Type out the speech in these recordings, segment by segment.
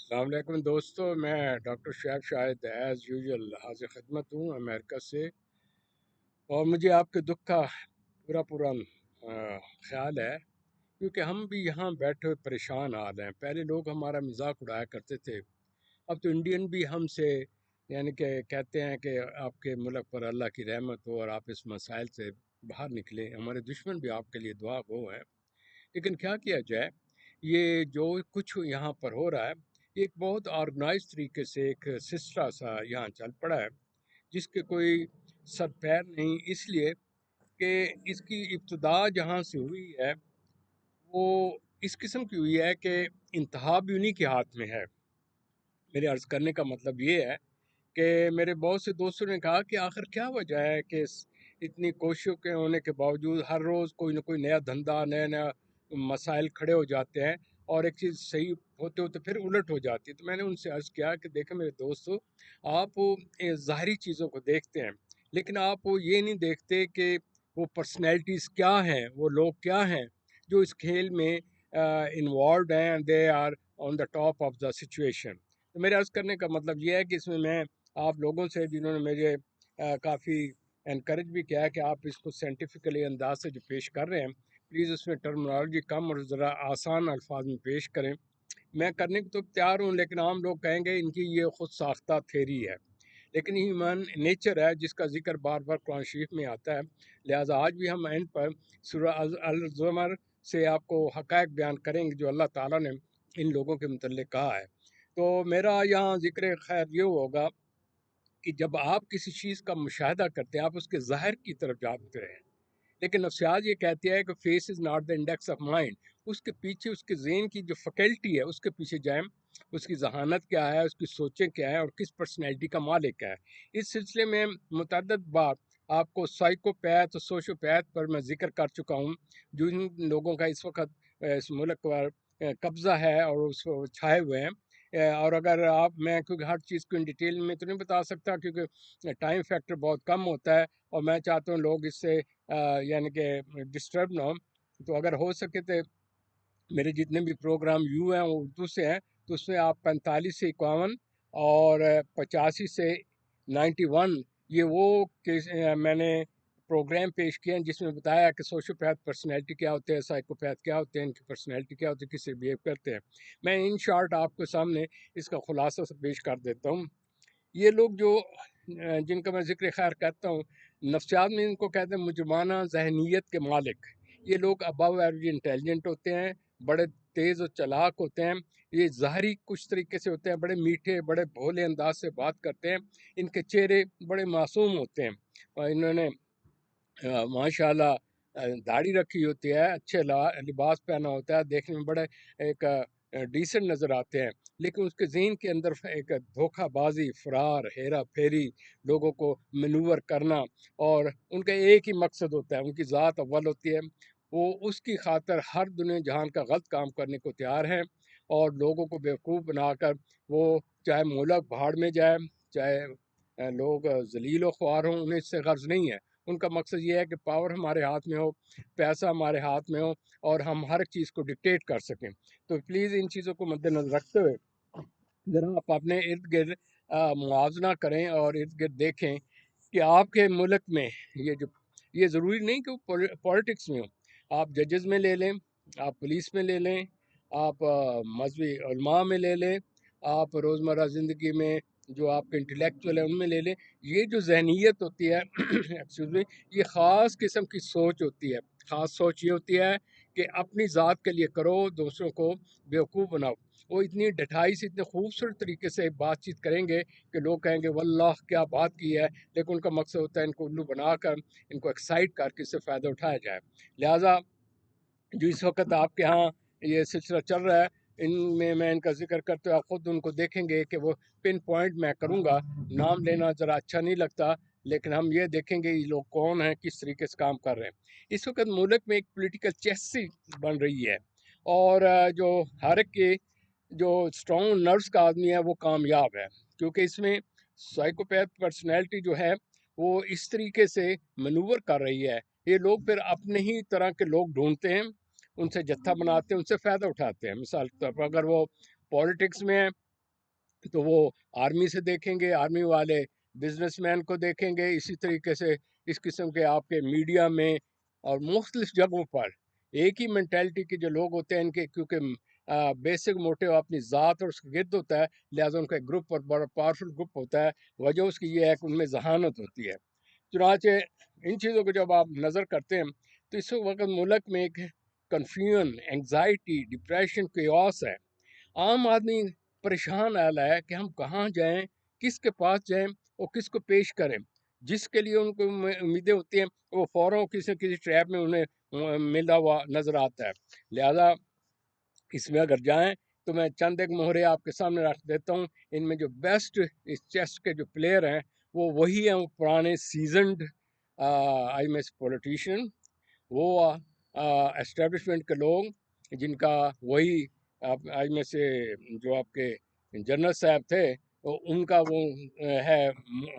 السلام علیکم دوستو، میں ڈاکٹر شعیب شاہد ایز یوزول حاضر خدمت ہوں امریکہ سے، اور مجھے آپ کے دکھ کا پورا پورا خیال ہے، کیونکہ ہم بھی یہاں بیٹھے ہوئے پریشان حال ہیں۔ پہلے لوگ ہمارا مذاق اڑایا کرتے تھے، اب تو انڈین بھی ہم سے یعنی کہ کہتے ہیں کہ آپ کے ملک پر اللہ کی رحمت ہو اور آپ اس مسائل سے باہر نکلیں۔ ہمارے دشمن بھی آپ کے لیے دعا گو ہیں، لیکن کیا کیا جائے؟ یہ جو کچھ یہاں پر ہو رہا ہے، یہ ایک بہت آرگنائز طریقے سے ایک سسٹا سا یہاں چل پڑا ہے، جس کے کوئی سر پیر نہیں، اس لیے کہ اس کی ابتدا جہاں سے ہوئی ہے وہ اس قسم کی ہوئی ہے کہ انتہا بھی انہی کے ہاتھ میں ہے۔ میرے عرض کرنے کا مطلب یہ ہے کہ میرے بہت سے دوستوں نے کہا کہ آخر کیا وجہ ہے کہ اتنی کوششوں کے ہونے کے باوجود ہر روز کوئی نہ کوئی نیا دھندا، نیا نیا مسائل کھڑے ہو جاتے ہیں، اور ایک چیز صحیح ہوتے ہوتے پھر الٹ ہو جاتی ہے۔ تو میں نے ان سے عرض کیا کہ دیکھیں میرے دوستو، آپ ظاہری چیزوں کو دیکھتے ہیں، لیکن آپ یہ نہیں دیکھتے کہ وہ پرسنالٹیز کیا ہیں، وہ لوگ کیا ہیں جو اس کھیل میں انوالوڈ ہیں، and they are on the top of the situation. تو میرے عرض کرنے کا مطلب یہ ہے کہ اس میں آپ لوگوں سے جنہوں نے مجھے کافی انکریج بھی کیا ہے کہ آپ اس کو سائنٹیفکلی انداز سے جو پیش کر رہے ہیں، پلیز اس میں ٹرمنالوجی کم اور ذرا آسان الفاظ میں پیش کریں۔ میں کرنے کو تو تیار ہوں، لیکن عام لوگ کہیں گے ان کی یہ خود ساختہ تھیری ہے، لیکن ہیومن نیچر ہے جس کا ذکر بار بار قرآن شریف میں آتا ہے۔ لہٰذا آج بھی ہم اینڈ پر سورہ الزمر سے آپ کو حقائق بیان کریں گے جو اللہ تعالیٰ نے ان لوگوں کے متعلق کہا ہے۔ تو میرا یہاں ذکر خیر یہ ہوگا کہ جب آپ کسی چیز کا مشاہدہ کرتے ہیں، آپ اس کے ظاہر کی طرف جاتے ہیں، لیکن نفسیات یہ کہتی ہے کہ face is not the index of mind. اس کے پیچھے اس کے ذہن کی جو فیکلٹی ہے اس کے پیچھے جائیں، اس کی ذہانت کیا ہے، اس کی سوچیں کیا ہے، اور کس پرسنالٹی کا مالک ہے۔ اس سلسلے میں متعدد بار آپ کو سائیکوپیتھ اور سوشوپیتھ پر میں ذکر کر چکا ہوں، جو ان لوگوں کا اس وقت اس ملک پر قبضہ ہے اور اس کو چھائے ہوئے ہیں۔ اور اگر آپ میں کیونکہ ہر چیز کو ان ڈیٹیل میں تو نہیں بتا سکتا، کیونکہ ٹائم فیکٹر بہت کم ہوتا ہے، اور میں چاہتا ہوں لوگ اس سے یعنی کہ ڈسٹرب نہ ہوں۔ تو اگر ہو سکے تو میرے جتنے بھی پروگرام یو ہیں وہ اردو سے ہیں، تو اس میں آپ 45 سے 51 اور 85 سے 91 یہ وہ میں نے پروگرام پیش کیے ہیں جس میں بتایا کہ سوشوپیتھ پرسنالٹی کیا ہوتے ہیں، سائیکوپیتھ کیا ہوتے ہیں، ان کی پرسنالٹی کیا ہوتی ہے، کس سے بیہیو کرتے ہیں۔ میں ان شارٹ آپ کے سامنے اس کا خلاصہ سے پیش کر دیتا ہوں۔ یہ لوگ جو جن کا میں ذکر خیر کرتا ہوں، نفسیات میں ان کو کہتے ہیں مجرمانہ ذہنیت کے مالک۔ یہ لوگ ابو ایوریج انٹیلیجنٹ ہوتے ہیں، بڑے تیز و چلاک ہوتے ہیں، یہ ظاہری کچھ طریقے سے ہوتے ہیں، بڑے میٹھے بڑے بھولے انداز سے بات کرتے ہیں، ان کے چہرے بڑے معصوم ہوتے ہیں، اور انہوں نے ماشاء اللہ داڑھی رکھی ہوتی ہے، اچھے لباس پہنا ہوتا ہے، دیکھنے میں بڑے ایک ڈیسنٹ نظر آتے ہیں، لیکن اس کے ذہن کے اندر ایک دھوکہ بازی، فرار، ہیرا پھیری، لوگوں کو منور کرنا، اور ان کا ایک ہی مقصد ہوتا ہے، ان کی ذات اول ہوتی ہے، وہ اس کی خاطر ہر دنیا جہان کا غلط کام کرنے کو تیار ہیں، اور لوگوں کو بیوقوف بنا کر وہ چاہے ملک بھاڑ میں جائے، چاہے لوگ ذلیل و خوار ہوں، انہیں اس سے غرض نہیں ہے۔ ان کا مقصد یہ ہے کہ پاور ہمارے ہاتھ میں ہو، پیسہ ہمارے ہاتھ میں ہو، اور ہم ہر چیز کو ڈکٹیٹ کر سکیں۔ تو پلیز ان چیزوں کو مد نظر رکھتے ہوئے ذرا آپ اپنے ارد گرد موازنہ کریں اور ارد گرد دیکھیں کہ آپ کے ملک میں یہ ضروری نہیں کہ وہ پولیٹکس میں ہو، آپ ججز میں لے لیں، آپ پولیس میں لے لیں، آپ مذہبی علماء میں لے لیں، آپ روزمرہ زندگی میں جو آپ کے انٹلیکچوئل ہیں ان میں لے لیں، یہ جو ذہنیت ہوتی ہے ایکسکیوز می، یہ خاص قسم کی سوچ ہوتی ہے۔ خاص سوچ یہ ہوتی ہے کہ اپنی ذات کے لیے کرو، دوسروں کو بیوقوف بناؤ۔ وہ اتنی ڈٹھائی سے اتنے خوبصورت طریقے سے بات چیت کریں گے کہ لوگ کہیں گے واللہ کیا بات کی ہے، لیکن ان کا مقصد ہوتا ہے ان کو الو بنا کر، ان کو ایکسائٹ کر کے اس سے فائدہ اٹھایا جائے۔ لہٰذا جو اس وقت آپ کے ہاں یہ سلسلہ چل رہا ہے، ان میں ان کا ذکر کرتے ہوئے آپ خود ان کو دیکھیں گے کہ وہ پن پوائنٹ میں کروں گا، نام لینا ذرا اچھا نہیں لگتا، لیکن ہم یہ دیکھیں گے یہ لوگ کون ہیں، کس طریقے سے کام کر رہے ہیں۔ اس وقت ملک میں ایک پولیٹیکل چیسی بن رہی ہے، اور جو ہر ایک کے جو اسٹرانگ نروز کا آدمی ہے وہ کامیاب ہے، کیونکہ اس میں سائیکوپیتھ پرسنالٹی جو ہے وہ اس طریقے سے منور کر رہی ہے۔ یہ لوگ پھر اپنے ہی طرح کے لوگ ڈھونڈتے ہیں، ان سے جتھا بناتے ہیں، ان سے فائدہ اٹھاتے ہیں۔ مثال کے طور پر اگر وہ پالیٹکس میں ہیں تو وہ آرمی سے دیکھیں گے، آرمی والے بزنس مین کو دیکھیں گے، اسی طریقے سے اس قسم کے آپ کے میڈیا میں اور مختلف جگہوں پر ایک ہی مینٹیلٹی کے جو لوگ ہوتے ہیں ان کے، کیونکہ بیسک موٹیو اپنی ذات اور اس کے گرد ہوتا ہے، لہٰذا ان کا ایک گروپ اور بڑا پاورفل گروپ ہوتا ہے، وجہ اس کی یہ ہے کہ ان میں ذہانت ہوتی ہے۔ چنانچہ ان چیزوں کو جب آپ نظر کرتے ہیں تو اس وقت ملک میں ایک کنفیوژن، انگزائٹی، ڈپریشن، کیوس ہے۔ عام آدمی پریشان حال ہے کہ ہم کہاں جائیں، کس کے پاس جائیں اور کس کو پیش کریں۔ جس کے لیے ان کو امیدیں ہوتی ہیں وہ فوراً کسی نہ کسی ٹریپ میں انہیں ملا ہوا نظر آتا ہے۔ لہذا اس میں اگر جائیں تو میں چند ایک مہرے آپ کے سامنے رکھ دیتا ہوں۔ ان میں جو بیسٹ اس چیس کے جو پلیئر ہیں وہ وہی ہیں، وہ پرانے سیزنڈ آئی میں پولیٹیشین، وہ اسٹیبلشمنٹ کے لوگ جن کا وہی آج میں سے جو آپ کے جنرل صاحب تھے ان کا وہ ہے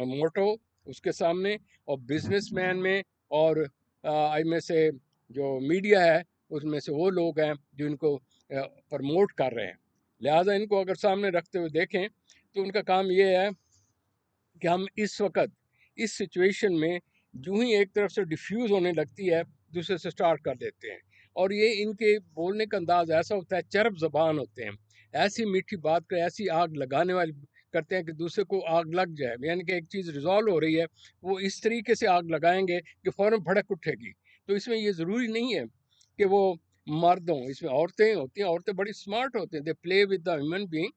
موٹو اس کے سامنے، اور بزنس مین میں اور آج میں سے جو میڈیا ہے اس میں سے وہ لوگ ہیں جو ان کو پرموٹ کر رہے ہیں۔ لہٰذا ان کو اگر سامنے رکھتے ہوئے دیکھیں تو ان کا کام یہ ہے کہ ہم اس وقت اس سچویشن میں جو ہی ایک طرف سے ڈیفیوز ہونے لگتی ہے دوسرے سے سٹارٹ کر دیتے ہیں، اور یہ ان کے بولنے کا انداز ایسا ہوتا ہے، چرب زبان ہوتے ہیں، ایسی میٹھی بات کر ایسی آگ لگانے والی کرتے ہیں کہ دوسرے کو آگ لگ جائے، یعنی کہ ایک چیز ریزالو ہو رہی ہے وہ اس طریقے سے آگ لگائیں گے کہ فوراً بھڑک اٹھے گی۔ تو اس میں یہ ضروری نہیں ہے کہ وہ مرد ہوں، اس میں عورتیں ہوتی ہیں، عورتیں بڑی اسمارٹ ہوتی ہیں، they play with the human being,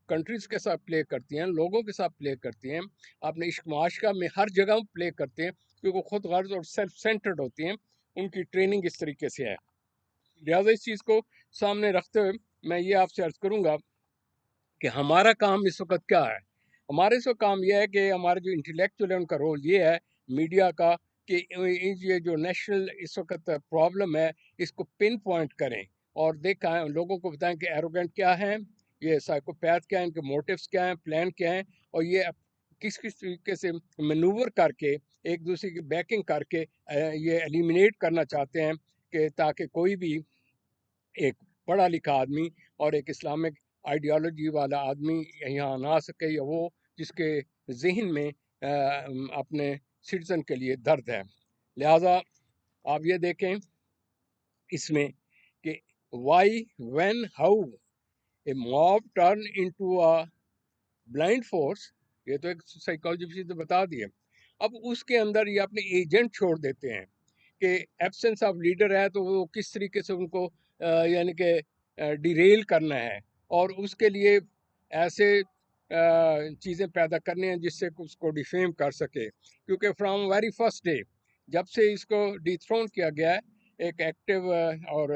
countries کے ساتھ پلے کرتی ہیں، لوگوں کے ساتھ پلے کرتی ہیں، اپنے عشق معاشقہ میں ہر جگہ پلے کرتے ہیں، کیونکہ خود غرض اور سیلف سینٹرڈ ہوتی ہیں، ان کی ٹریننگ اس طریقے سے ہے۔ لہٰذا اس چیز کو سامنے رکھتے ہوئے میں یہ آپ سے عرض کروں گا کہ ہمارا کام اس وقت کیا ہے۔ ہمارے اس وقت کام یہ ہے کہ ہمارے جو انٹلیکچوئل ہے ان کا رول یہ ہے میڈیا کا کہ یہ جو نیشنل اس وقت پرابلم ہے اس کو پن پوائنٹ کریں اور دیکھیں، لوگوں کو بتائیں کہ ایروگنٹ کیا ہیں، یہ سائیکوپیتھ کیا ہیں، ان کے موٹیوز کیا ہیں، پلان کیا ہیں، اور یہ کس کس طریقے سے مینوور کر کے ایک دوسرے کی بیکنگ کر کے یہ ایلیمینیٹ کرنا چاہتے ہیں کہ تاکہ کوئی بھی ایک پڑھا لکھا آدمی اور ایک اسلامک آئیڈیالوجی والا آدمی یہاں نہ آ سکے، یا وہ جس کے ذہن میں اپنے سٹیزن کے لیے درد ہے۔ لہٰذا آپ یہ دیکھیں اس میں کہ why when how a mob turn into a blind force, یہ تو ایک سائیکالوجی سے بتا دیا۔ اب اس کے اندر یہ اپنے ایجنٹ چھوڑ دیتے ہیں کہ ایبسنس آف لیڈر ہے تو وہ کس طریقے سے ان کو یعنی کہ ڈیریل کرنا ہے، اور اس کے لیے ایسے چیزیں پیدا کرنے ہیں جس سے اس کو ڈیفیم کر سکے، کیونکہ فرام ویری فرسٹ ڈے جب سے اس کو ڈی تھرون کیا گیا ہے ایک ایکٹیو اور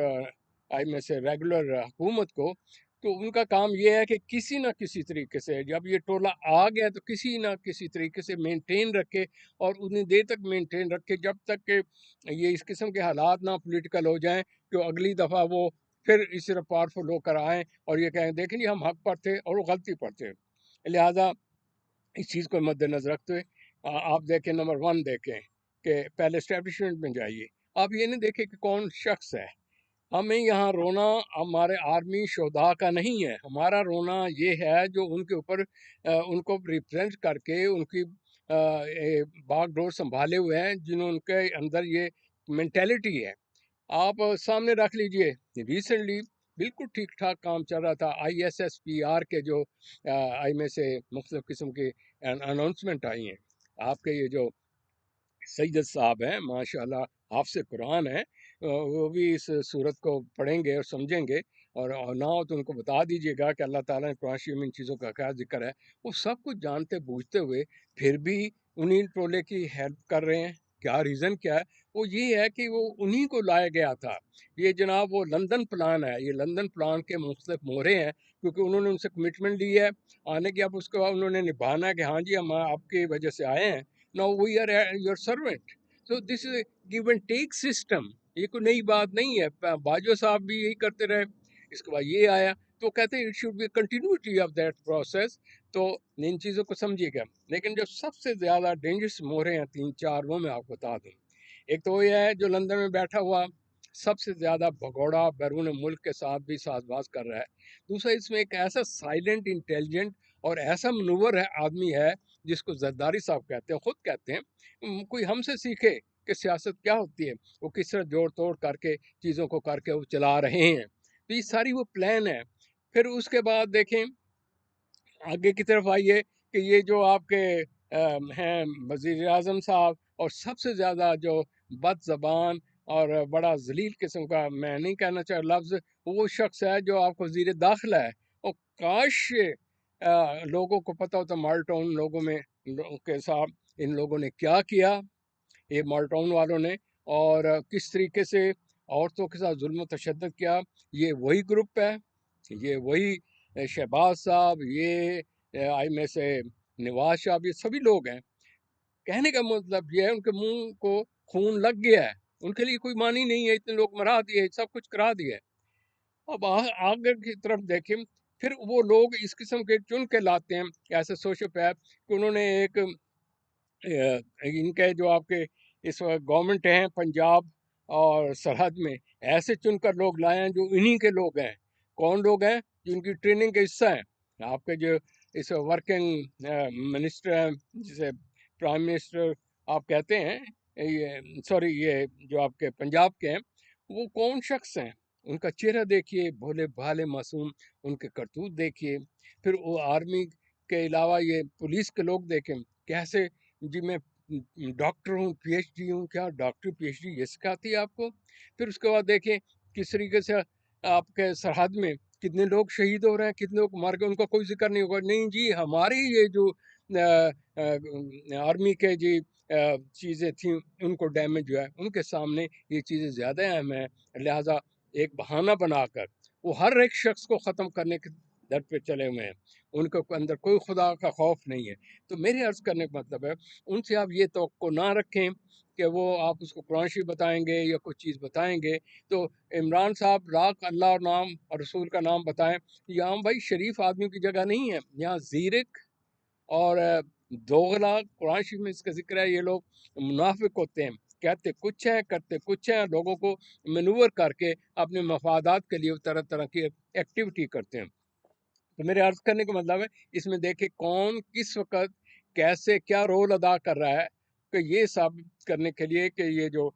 آئی میں سے ریگولر حکومت کو، تو ان کا کام یہ ہے کہ کسی نہ کسی طریقے سے جب یہ ٹولہ آ گیا تو کسی نہ کسی طریقے سے مینٹین رکھے، اور اتنی دیر تک مینٹین رکھے جب تک کہ یہ اس قسم کے حالات نہ پولیٹیکل ہو جائیں کہ اگلی دفعہ وہ پھر اس طرح پاورفل ہو کر آئیں اور یہ کہیں دیکھیں جی ہم حق پر تھے اور وہ غلطی پر تھے۔ لہٰذا اس چیز کو مد نظر رکھتے ہوئے آپ دیکھیں نمبر 1 دیکھیں کہ پہلے اسٹیبلشمنٹ میں جائیے، آپ یہ نہیں دیکھیں کہ کون شخص ہے۔ ہمیں یہاں رونا ہمارے آرمی شہداء کا نہیں ہے، ہمارا رونا یہ ہے جو ان کے اوپر ان کو ریپرزینٹ کر کے ان کی باغ ڈور سنبھالے ہوئے ہیں، جنہوں ان کے اندر یہ مینٹیلٹی ہے۔ آپ سامنے رکھ لیجئے ریسنٹلی بالکل ٹھیک ٹھاک کام چل رہا تھا، I S S P R کے جو آئی میں سے مختلف قسم کی اناؤنسمنٹ آئی ہیں، آپ کے یہ جو سید صاحب ہیں ماشاءاللہ حافظ قرآن ہیں، وہ بھی اس صورت کو پڑھیں گے اور سمجھیں گے، اور نہ ہو تو ان کو بتا دیجئے گا کہ اللہ تعالیٰ نے قرآن شریف میں ان چیزوں کا کیا ذکر ہے۔ وہ سب کچھ جانتے بوجھتے ہوئے پھر بھی انہیں ٹولے کی ہیلپ کر رہے ہیں۔ کیا ریزن کیا ہے؟ وہ یہ ہے کہ وہ انہیں کو لایا گیا تھا۔ یہ جناب وہ لندن پلان ہے، یہ لندن پلان کے مختلف مہرے ہیں، کیونکہ انہوں نے ان سے کمٹمنٹ لی ہے آنے کی، اب اس کو انہوں نے نبھانا ہے کہ ہاں جی ہم آپ کی وجہ سے آئے ہیں، no we are your servant. So this is a give and take system, یہ کوئی نئی بات نہیں ہے، باجوہ صاحب بھی یہی کرتے رہے، اس کے بعد یہ آیا تو کہتے ہیں it should be continuity of that process. تو ان چیزوں کو سمجھیے گا، لیکن جو سب سے زیادہ ڈینجرس مورے ہیں 3-4 وہ میں آپ کو بتا دوں۔ ایک تو یہ ہے جو لندن میں بیٹھا ہوا سب سے زیادہ بھگوڑا بیرون ملک کے ساتھ بھی ساز باز کر رہا ہے۔ دوسرا اس میں ایک ایسا سائلنٹ انٹیلیجنٹ اور ایسا منور ہے آدمی ہے جس کو زرداری صاحب کہتے ہیں، خود کہتے ہیں کوئی ہم سے سیکھے کہ سیاست کیا ہوتی ہے، وہ کس طرح جوڑ توڑ کر کے چیزوں کو کر کے وہ چلا رہے ہیں. تو یہ ساری وہ پلان ہے. پھر اس کے بعد دیکھیں آگے کی طرف آئیے کہ یہ جو آپ کے ہیں وزیر اعظم صاحب، اور سب سے زیادہ جو بد زبان اور بڑا ذلیل قسم کا، میں نہیں کہنا چاہ لفظ، وہ شخص ہے جو آپ کو وزیر داخلہ ہے. اور کاش لوگوں کو پتہ ہوتا مالٹون لوگوں میں کے ساتھ ان لوگوں نے کیا کیا، یہ مالٹون والوں نے، اور کس طریقے سے عورتوں کے ساتھ ظلم و تشدد کیا. یہ وہی گروپ ہے، یہ وہی شہباز صاحب، یہ آئی میں سے نواز صاحب، یہ سبھی لوگ ہیں. کہنے کا مطلب یہ ہے ان کے منہ کو خون لگ گیا ہے، ان کے لیے کوئی معنی نہیں ہے، اتنے لوگ مرا دیے، سب کچھ کرا دیا. اب آگے کی طرف دیکھیں، پھر وہ لوگ اس قسم کے چن کے لاتے ہیں ایسے سوشل پیپ کہ انہوں نے ایک ان کے جو آپ کے اس وقت گورنمنٹ ہیں پنجاب اور سرحد میں، ایسے چن کر لوگ لائے ہیں جو انہی کے لوگ ہیں. کون لوگ ہیں؟ جن کی ٹریننگ کا حصہ ہیں. آپ کے جو اس ورکنگ منسٹر ہیں، جسے پرائم منسٹر آپ کہتے ہیں، یہ سوری یہ جو آپ کے پنجاب کے ہیں، وہ کون شخص ہیں؟ ان کا چہرہ دیکھیے، بھولے بھالے معصوم، ان کے کرتوت دیکھیے. پھر وہ آرمی کے علاوہ یہ پولیس کے لوگ دیکھیں کیسے، جی میں ڈاکٹر ہوں، پی ایچ ڈی ہوں. کیا ڈاکٹر پی ایچ ڈی یہ سکھاتی ہے آپ کو؟ پھر اس کے بعد دیکھیں کس طریقے سے آپ کے سرحد میں کتنے لوگ شہید ہو رہے ہیں، کتنے لوگ مار گئے، ان کا کوئی ذکر نہیں ہوگا. نہیں جی، ہماری یہ جو آرمی کے جی چیزیں تھیں ان کو ڈیمیج ہوا ہے، ان کے سامنے یہ چیزیں زیادہ اہم ہیں. لہٰذا ایک بہانہ بنا کر وہ ہر ایک شخص کو ختم کرنے کے در پہ چلے ہوئے ہیں. ان کے اندر کوئی خدا کا خوف نہیں ہے. تو میرے عرض کرنے کا مطلب ہے ان سے آپ یہ توقع نہ رکھیں کہ وہ آپ اس کو قرآن شریف بتائیں گے یا کوئی چیز بتائیں گے. تو عمران صاحب راک اللہ اور نام اور رسول کا نام بتائیں. یہاں بھائی شریف آدمی کی جگہ نہیں ہے، یہاں زیرک اور دوغلا، قرآن شریف میں اس کا ذکر ہے. یہ لوگ منافق ہوتے ہیں، کہتے کچھ ہیں کرتے کچھ ہیں، لوگوں کو مینور کر کے اپنے مفادات کے لیے طرح طرح کی ایکٹیویٹی کرتے ہیں. تو میرے عرض کرنے کا مطلب ہے اس میں دیکھیں کون کس وقت کیسے کیا رول ادا کر رہا ہے، کہ یہ ثابت کرنے کے لیے کہ یہ جو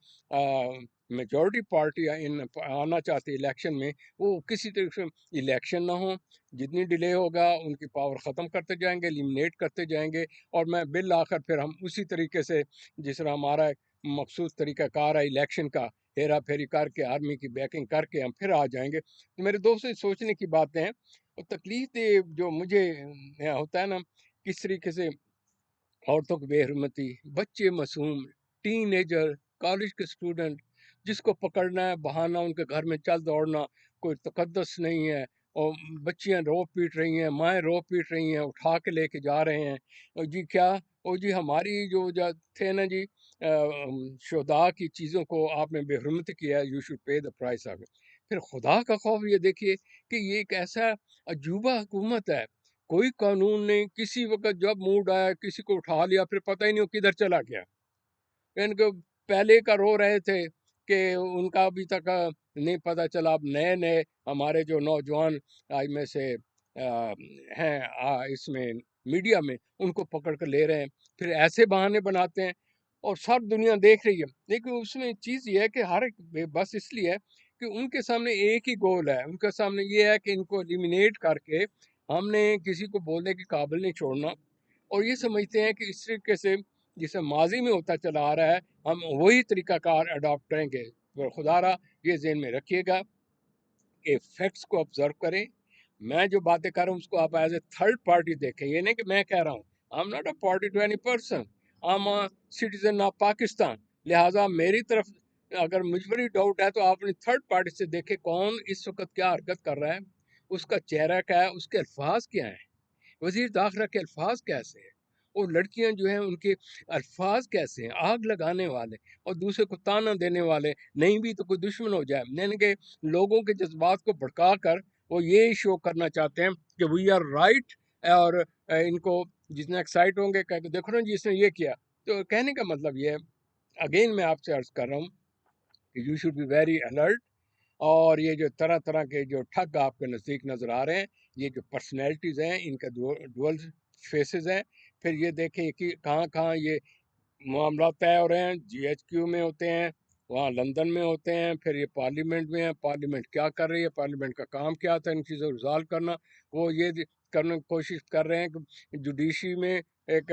میجورٹی پارٹی آنا چاہتی ہے الیکشن میں، وہ کسی طرح سے الیکشن نہ ہو. جتنی ڈیلے ہوگا ان کی پاور ختم کرتے جائیں گے، ایلیمنیٹ کرتے جائیں گے. اور میں بالآخر پھر ہم اسی طریقے سے جس طرح ہمارا مخصوص طریقہ کار ہے الیکشن کا، ہیرا پھیری کر کے آرمی کی بیکنگ کر کے ہم پھر آ جائیں گے. تو میرے دوستوں سوچنے کی باتیں ہیں. اور تکلیف دہ جو مجھے ہوتا ہے نا، کس طریقے سے عورتوں کی بے حرمتی، بچے معصوم، ٹین ایجر، کالج کے اسٹوڈنٹ، جس کو پکڑنا ہے بہانہ ان کے گھر میں چل دوڑنا، کوئی تقدس نہیں ہے. اور بچیاں رو پیٹ رہی ہیں، مائیں رو پیٹ رہی ہیں، اٹھا کے لے کے جا رہے ہیں. اور جی کیا، اور جی ہماری جو تھے نا جی شہداء کی چیزوں کو آپ نے بے حرمت کیا ہے، you should pay the price of it. پھر خدا کا خوف یہ دیکھیے کہ یہ ایک ایسا عجوبہ حکومت ہے. کوئی قانون نہیں، کسی وقت جب موڈ آیا کسی کو اٹھا لیا، پھر پتہ ہی نہیں وہ کدھر چلا گیا. ان کو پہلے کا رو رہے تھے کہ ان کا ابھی تک نہیں پتہ چلا. اب نئے نئے ہمارے جو نوجوان آج میں سے ہیں اس میں میڈیا میں، ان کو پکڑ کر لے رہے ہیں، پھر ایسے بہانے بناتے ہیں. اور سب دنیا دیکھ رہی ہے. لیکن اس میں چیز یہ ہے کہ ہر ایک بس اس لیے ہے کہ ان کے سامنے ایک ہی گول ہے. ان کے سامنے یہ ہے کہ ان کو ایلیمینیٹ کر کے ہم نے کسی کو بولنے کے قابل نہیں چھوڑنا. اور یہ سمجھتے ہیں کہ اس طریقے سے جسے ماضی میں ہوتا چلا آ رہا ہے ہم وہی طریقہ کار اڈاپٹ کریں گے. تو خدا را یہ ذہن میں رکھیے گا کہ فیکٹس کو آبزرو کریں. میں جو باتیں کر رہا ہوں اس کو آپ ایز اے تھرڈ پارٹی دیکھیں. یہ نہیں کہ میں کہہ رہا ہوں، I am not a party to any person, I am a citizen of Pakistan. لہٰذا میری طرف اگر مجھ پر ہی ڈاؤٹ ہے تو آپ اپنی تھرڈ پارٹی سے دیکھیں کون اس وقت کیا حرکت کر رہا ہے، اس کا چہرہ کیا ہے، اس کے الفاظ کیا ہیں، وزیر داخلہ کے الفاظ کیسے ہیں، اور لڑکیاں جو ہیں ان کے الفاظ کیسے ہیں، آگ لگانے والے اور دوسرے کو تانا دینے والے. نہیں بھی تو کوئی دشمن ہو جائے. یعنی کہ لوگوں کے جذبات کو بھڑکا کر وہ یہ شو کرنا چاہتے ہیں کہ وی آر رائٹ. اور ان کو جتنے ایکسائٹ ہوں گے کہ دیکھو نا جی اس نے یہ کیا. تو کہنے کا مطلب یہ ہے، اگین میں آپ سے عرض کر رہا ہوں کہ you should be very alert. اور یہ جو طرح طرح کے جو ٹھگ آپ کے نزدیک نظر آ رہے ہیں، یہ جو پرسنالٹیز ہیں ان کا ڈول فیسز ہیں. پھر یہ دیکھیں کہ کہاں کہاں یہ معاملات طے ہو رہے ہیں. جی ایچ کیو میں ہوتے ہیں, وہاں لندن میں ہوتے ہیں, پھر یہ پارلیمنٹ میں ہیں, پارلیمنٹ کیا کر رہی ہے, پارلیمنٹ کا کام کیا تھا ان چیزوں کو ریزالو کرنا. وہ یہ کرنے کی کوشش کر رہے ہیں کہ جوڈیشری میں ایک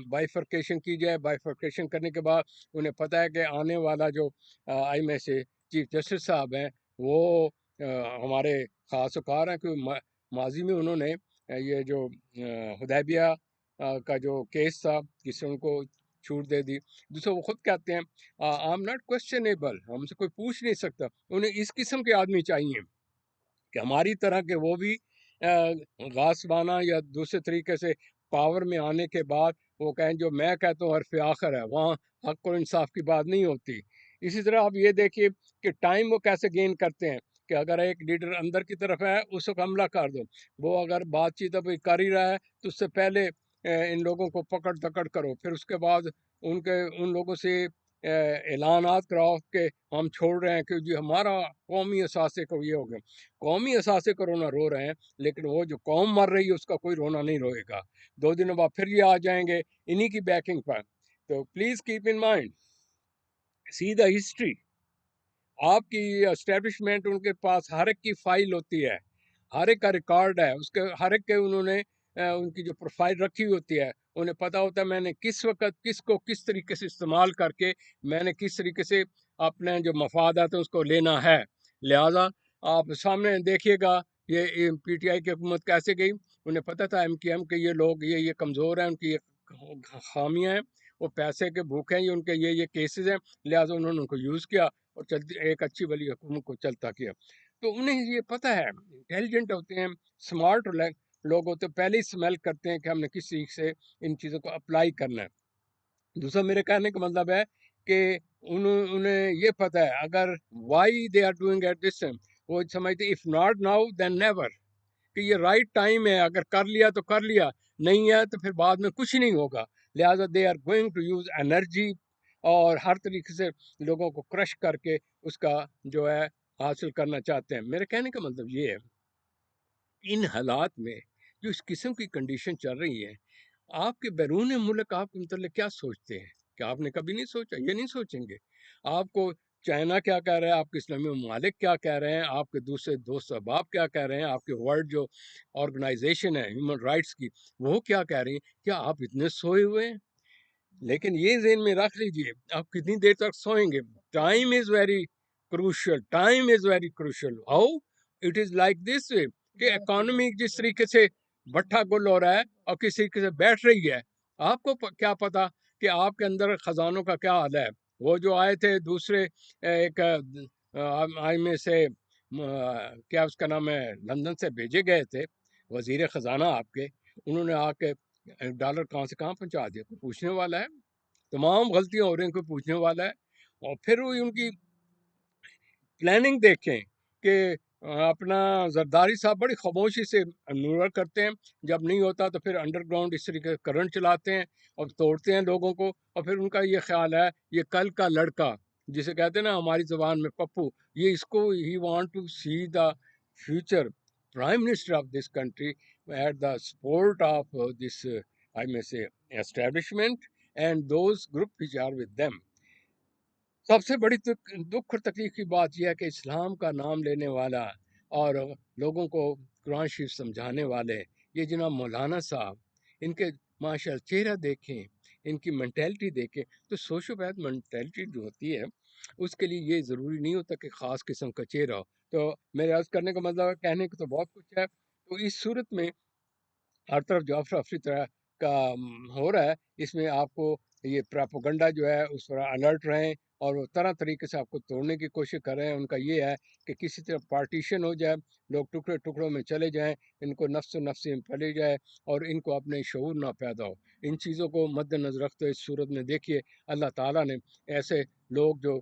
بائیفرکیشن کی جائے. بائیفرکیشن کرنے کے بعد انہیں پتہ ہے کہ آنے والا جو آئی میں سے چیف جسٹس صاحب ہیں وہ ہمارے خاص وقار ہیں, کہ ماضی میں انہوں نے یہ جو حدیبیہ کا جو کیس تھا جس سے ان کو چھوٹ دے دی. دوسرا وہ خود کہتے ہیں آئی ایم ناٹ کوشچنیبل, ہم سے کوئی پوچھ نہیں سکتا. انہیں اس قسم کے آدمی چاہیے کہ ہماری طرح کے وہ بھی غاصبانہ یا دوسرے طریقے سے پاور میں آنے کے بعد وہ کہیں جو میں کہتا ہوں حرف آخر ہے, وہاں حق و انصاف کی بات نہیں ہوتی. اسی طرح آپ یہ دیکھیے کہ ٹائم وہ کیسے گین کرتے ہیں کہ اگر ایک لیڈر اندر کی طرف ہے اس کو حملہ کر دو. وہ اگر بات چیت ابھی کر ہی رہا ہے تو اس سے پہلے ان لوگوں کو پکڑ دکڑ کرو, پھر اس کے بعد ان لوگوں سے اعلانات کراؤ کہ ہم چھوڑ رہے ہیں کہ جی ہمارا قومی اثاثے کو یہ ہو گیا. قومی اثاثے کو رونا رو رہے ہیں, لیکن وہ جو قوم مر رہی ہے اس کا کوئی رونا نہیں روئے گا. 2 دنوں بعد پھر یہ آ جائیں گے انہی کی بیکنگ پر. تو please keep in mind, see the history. آپ کی اسٹیبلشمنٹ ان کے پاس ہر ایک کی فائل ہوتی ہے, ہر ایک کا ریکارڈ ہے, اس کے ہر ایک کے انہوں نے ان کی جو پروفائل رکھی ہوتی ہے. انہیں پتہ ہوتا ہے میں نے کس وقت کس کو کس طریقے سے استعمال کر کے میں نے کس طریقے سے اپنے جو مفادات ہیں اس کو لینا ہے. لہٰذا آپ سامنے دیکھیے گا یہ پی ٹی آئی کی حکومت کیسے گئی. انہیں پتہ تھا ایم کیو ایم کے یہ لوگ یہ کمزور ہیں, ان کی یہ خامیاں ہیں, وہ پیسے کے بھوکے ہیں, یہ ان کے یہ کیسز ہیں. لہٰذا انہوں نے ان کو یوز کیا اور چلتی ایک اچھی بلی حکومت کو چلتا کیا. تو انہیں یہ پتہ ہے, انٹیلیجنٹ ہوتے ہیں, سمارٹ لوگ ہوتے ہیں, پہلے ہی سمیل کرتے ہیں کہ ہم نے کس طریقے سے ان چیزوں کو اپلائی کرنا ہے. دوسرا میرے کہنے کا مطلب ہے کہ انہیں یہ پتہ ہے اگر why they are doing at this time, وہ سمجھتے if not now then never, کہ یہ رائٹ ٹائم ہے, اگر کر لیا تو کر لیا, نہیں ہے تو پھر بعد میں کچھ نہیں ہوگا. لہٰذا they are going to use energy اور ہر طریقے سے لوگوں کو کرش کر کے اس کا جو ہے حاصل کرنا چاہتے ہیں. میرے کہنے کا مطلب یہ ہے ان حالات میں جو اس قسم کی کنڈیشن چل رہی ہے, آپ کے بیرون ملک آپ کے متعلق کیا سوچتے ہیں؟ کہ آپ نے کبھی نہیں سوچا, یہ نہیں سوچیں گے. آپ کو چائنا کیا کہہ رہا ہے, آپ کے اسلامی ممالک کیا کہہ رہے ہیں, آپ کے دوسرے دوست احباب کیا کہہ رہے ہیں, آپ کے ورلڈ جو آرگنائزیشن ہے ہیومن رائٹس کی وہ کیا کہہ رہی ہیں. کیا آپ اتنے سوئے ہوئے ہیں؟ لیکن یہ ذہن میں رکھ لیجئے آپ کتنی دیر تک سوئیں گے. Time is very crucial, time is very crucial. How it is like this way کہ اکانومی جس طریقے سے بٹھا گل ہو رہا ہے اور کس طریقے سے بیٹھ رہی ہے, آپ کو کیا پتا کہ آپ کے اندر خزانوں کا کیا حال ہے. وہ جو آئے تھے دوسرے ایک آئی میں سے کیا اس کا نام ہے لندن سے بھیجے گئے تھے وزیر خزانہ آپ کے, انہوں نے آ کے ڈالر کہاں سے کہاں پہنچا دیا. کوئی پوچھنے والا ہے؟ تمام غلطیاں ہو رہی ہیں, کوئی پوچھنے والا ہے؟ اور پھر وہ ان کی پلاننگ دیکھیں کہ اپنا زرداری صاحب بڑی خاموشی سے منور کرتے ہیں, جب نہیں ہوتا تو پھر انڈر گراؤنڈ اس طریقے سے کرنٹ چلاتے ہیں اور توڑتے ہیں لوگوں کو. اور پھر ان کا یہ خیال ہے یہ کل کا لڑکا جسے کہتے ہیں نا ہماری زبان میں پپو, یہ اس کو ہی want to see the future prime minister of this country at the support of this آئی میں سے establishment and those group which are with them. سب سے بڑی دکھ اور تکلیف کی بات یہ ہے کہ اسلام کا نام لینے والا اور لوگوں کو قرآن شریف سمجھانے والے یہ جناب مولانا صاحب, ان کے ماشاء اللہ چہرہ دیکھیں, ان کی مینٹیلٹی دیکھیں, تو سوشو پیتھ مینٹیلٹی جو ہوتی ہے اس کے لیے یہ ضروری نہیں ہوتا کہ خاص قسم کا چہرہ ہو. تو میرے عرض کرنے کا مطلب ہے کہنے کو تو بہت کچھ ہے. تو اس صورت میں ہر طرف جو افرافری طرح کا ہو رہا ہے, اس میں آپ کو یہ پراپوگنڈا جو ہے اس پر الرٹ رہیں اور وہ طرح طریقے سے آپ کو توڑنے کی کوشش کر رہے ہیں. ان کا یہ ہے کہ کسی طرح پارٹیشن ہو جائے, لوگ ٹکڑے ٹکڑوں میں چلے جائیں, ان کو نفس و نفسی میں پھیلے جائے اور ان کو اپنے شعور نہ پیدا ہو. ان چیزوں کو مد نظر رکھتے اس صورت میں دیکھیے اللہ تعالیٰ نے ایسے لوگ جو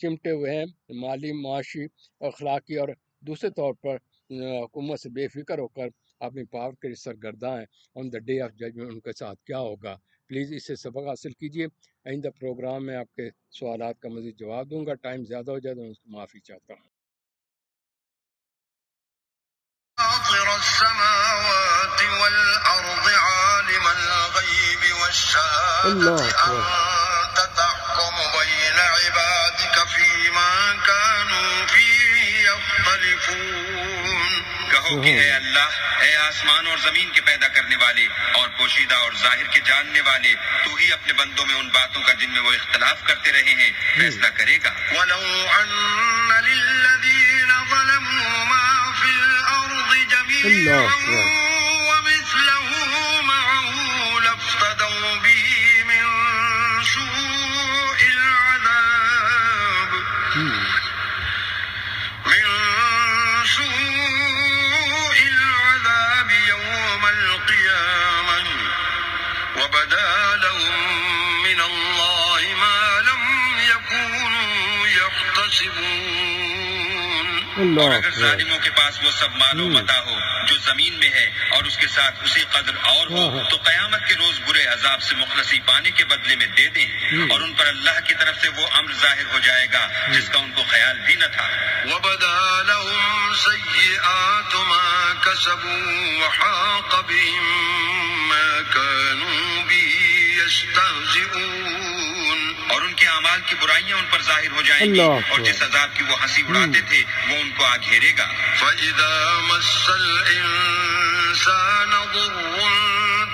چمٹے ہوئے ہیں مالی معاشی اخلاقی اور دوسرے طور پر حکومت سے بے فکر ہو کر اپنی پاور کے سرگرداں ہیں, آن دا ڈے آف ججمنٹ ان کے ساتھ کیا ہوگا. پلیز اس سے سبق حاصل کیجیے. آئندہ پروگرام میں آپ کے سوالات کا مزید جواب دوں گا. ٹائم زیادہ ہو جائے تو اس کو معافی چاہتا ہوں. السماوات والأرض عالم الغيب والشهادة أنت تحكم بين عبادك فيما كانوا فيه يختلفون۔ کہو کہ اے اللہ، اے آسمان اور زمین کے پیدا کرنے والے اور پوشیدہ اور ظاہر کے جاننے والے، تو ہی اپنے بندوں میں ان باتوں کا جن میں وہ اختلاف کرتے رہے ہیں فیصلہ کرے گا۔ وَلَوْ أَنَّ لِلَّذِينَ ظَلَمُوا مَا فِي الْأَرْضِ جَمِيعًا وَمِثْلَهُ مَعَهُ لَافْتَدَوْا بِهِ مِنْ سُوءِ الْعَذَابِ يَوْمَ الْقِيَامَةِ وَبَدَا لَهُم مِّنَ اللَّهِ مَا لَمْ يَكُونُوا يَحْتَسِبُونَ۔ اور اگر ظالموں کے پاس وہ سب مال و متاع ہو جو زمین میں ہے اور اس کے ساتھ اسی قدر اور ہو، تو قیامت کے روز برے عذاب سے مخلصی پانے کے بدلے میں دے دیں، اور ان پر اللہ کی طرف سے وہ امر ظاہر ہو جائے گا جس کا ان کو خیال بھی نہ تھا۔ وَبَدَا لَهُمْ سَيِّئَاتُ مَا كَسَبُوا وَحَاقَ بِهِم مَّا كَانُوا بِهِ يَسْتَهْزِئُونَ۔ اور ان کے اعمال کی برائیاں ان پر ظاہر ہو جائیں گی، اور جس عذاب کی وہ ہنسی اڑاتے تھے وہ ان کو آ گھیرے گا۔ فَإِذَا مَسَّ الْإِنسَانَ ضُرٌّ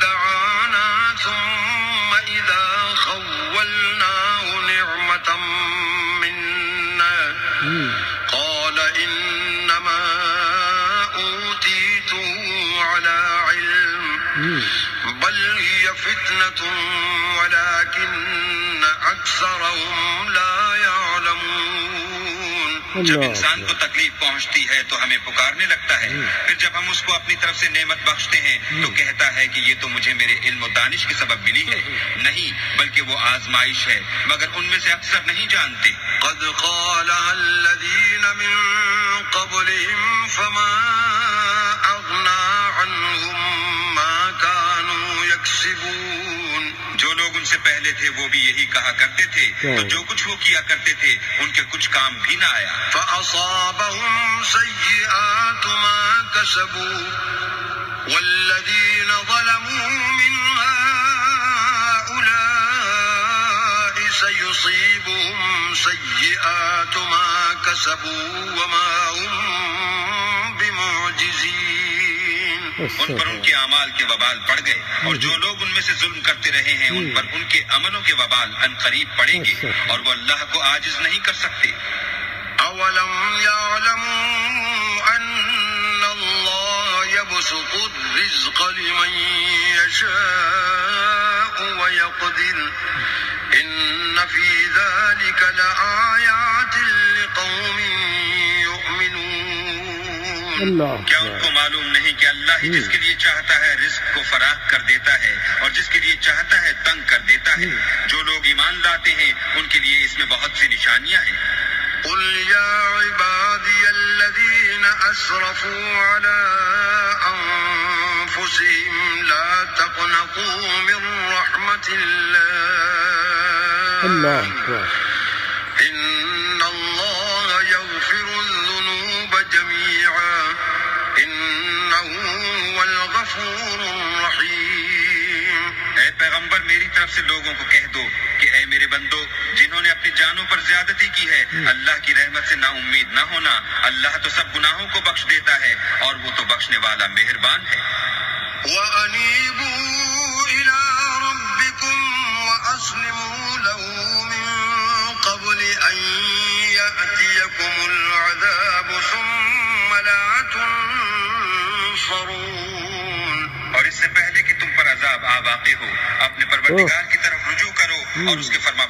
دَعَانَا ثُمَّ إِذَا خَوَّلْنَاهُ نِعْمَةً مِنَّا قَالَ إِنَّمَا أُوتِيتُهُ عَلَى عِلْمٍ بَلْ هِيَ فِتْنَةٌ وَلَكِنَّ أَكْثَرَهُمْ لَا يَعْلَمُونَ۔ جب انسان کو تکلیف پہنچتی ہے تو ہمیں پکارنے لگتا ہے، پھر جب ہم اس کو اپنی طرف سے نعمت بخشتے ہیں تو کہتا ہے کہ یہ تو مجھے میرے علم و دانش کے سبب ملی ہے۔ نہیں، بلکہ وہ آزمائش ہے، مگر ان میں سے اکثر نہیں جانتے۔ قد قالها الذين من قبلهم فما أغنى عنهم ما كانوا يكسبون۔ جو لوگ ان سے پہلے تھے وہ بھی یہی کہا کرتے تھے، تو جو کچھ وہ کیا کرتے تھے ان کے کچھ کام بھی نہ آیا۔ فأصابهم سيئات ما كسبوا والذين ظلموا من هؤلاء سيصيبهم سيئات ما كسبوا وما هم بمعجزين۔ ان پر ان کے اعمال کے وبال پڑ گئے، اور جو لوگ ان میں سے ظلم کرتے رہے ہیں ان پر ان کے عملوں کے وبال عنقریب پڑیں گے، اور وہ اللہ کو عاجز نہیں کر سکتے۔ أَوَلَمْ يَعْلَمُوا أَنَّ اللَّهَ يَبْسُطُ الرِّزْقَ لِمَن يَشَاءُ وَيَقْدِرُ إِنَّ فِي ذَلِكَ لَآيَاتٍ لِقَوْمٍ يُؤْمِنُونَ۔ کیا ان کو معلوم نہیں کہ اللہ ہی جس کے لیے چاہتا ہے رزق کو فراخ کر دیتا ہے، اور جس کے لیے چاہتا ہے تنگ کر دیتا ہے؟ جو لوگ ایمان لاتے ہیں ان کے لیے اس میں بہت سی نشانیاں ہیں۔ قل يا عبادي الذين أسرفوا على أنفسهم لا تقنطوا من رحمة الله إن الله يغفر الذنوب جميعا إنه هو الغفور الرحيم۔ اے پیغمبر، میری طرف سے لوگوں کو کہہ دو کہ اے میرے بندو، جنہوں نے اپنی جانوں پر زیادتی کی ہے، اللہ کی رحمت سے نا امید نہ ہونا۔ اللہ تو سب گناہوں کو بخش دیتا ہے، اور وہ تو بخشنے والا مہربان ہے۔ وَأَنِيبُوا إِلَىٰ رَبِّكُمْ وَأَسْلِمُوا لَهُ مِن قَبْلِ أَن يَأْتِيَكُمُ الْعَذَابُ ثُمَّ لَا تُنصَرُونَ۔ اور اس سے پہلے کہ تم پر عذاب آ واقع ہو، اپنے پروردگار کی طرف رجوع کرو اور اس کے فرما